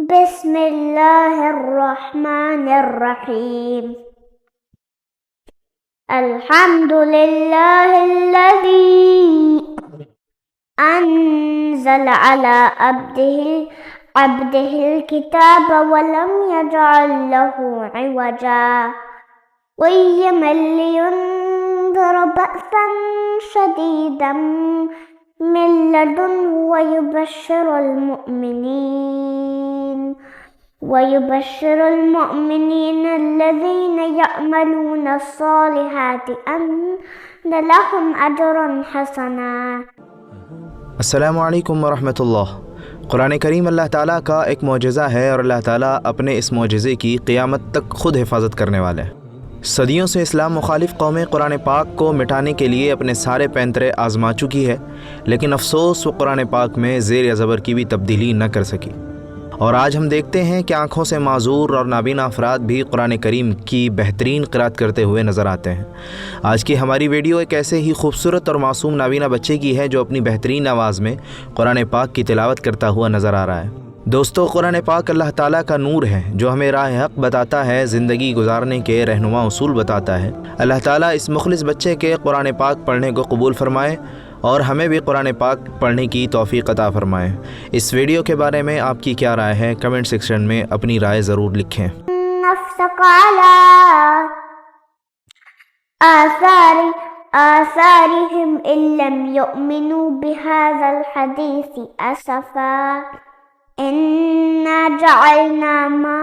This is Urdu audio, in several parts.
بسم الله الرحمن الرحيم. الحمد لله الذي أنزل على عبده الكتاب ولم يجعل له عوجا قيما لينذر بأسا شديدا من لدنه ويبشر المؤمنين الذين يعملون الصالحات أن لهم أجرا حسنا. السلام علیکم ورحمۃ اللہ۔ قرآن کریم اللہ تعالیٰ کا ایک معجزہ ہے اور اللہ تعالیٰ اپنے اس معجزے کی قیامت تک خود حفاظت کرنے والا ہے۔ صدیوں سے اسلام مخالف قومیں قرآن پاک کو مٹانے کے لیے اپنے سارے پینترے آزما چکی ہے، لیکن افسوس وہ قرآن پاک میں زیر یا زبر کی بھی تبدیلی نہ کر سکی، اور آج ہم دیکھتے ہیں کہ آنکھوں سے معذور اور نابینا افراد بھی قرآن کریم کی بہترین قرأت کرتے ہوئے نظر آتے ہیں۔ آج کی ہماری ویڈیو ایک ایسے ہی خوبصورت اور معصوم نابینا بچے کی ہے جو اپنی بہترین آواز میں قرآن پاک کی تلاوت کرتا ہوا نظر آ رہا ہے۔ دوستو، قرآن پاک اللہ تعالیٰ کا نور ہے جو ہمیں راہ حق بتاتا ہے، زندگی گزارنے کے رہنما اصول بتاتا ہے۔ اللہ تعالیٰ اس مخلص بچے کے قرآن پاک پڑھنے کو قبول فرمائے اور ہمیں بھی قرآن پاک پڑھنے کی توفیق عطا فرمائے۔ اس ویڈیو کے بارے میں آپ کی کیا رائے ہے؟ کمنٹ سیکشن میں اپنی رائے ضرور لکھیں۔ نفسك على آثارهم إن لم يؤمنوا بهذا الحديث أسفا إنا جعلنا ما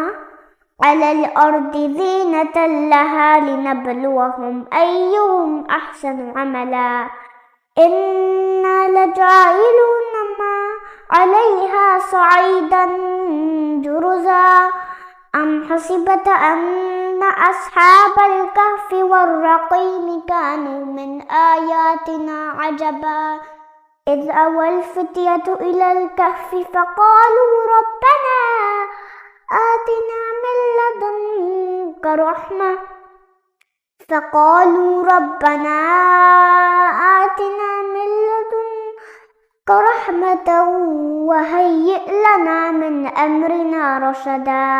على الأرض زينة لها لنبلوهم أيهم أحسن عملا إنا لجاعلون ما عليها صعيدا جرزا أم حسبت أن أصحاب الكهف والرقيم كانوا من آياتنا عجبا إذ أوى الفتية إلى الكهف فقالوا ربنا آتنا من لدنك رحمة وهيئ لنا من أمرنا رشدا.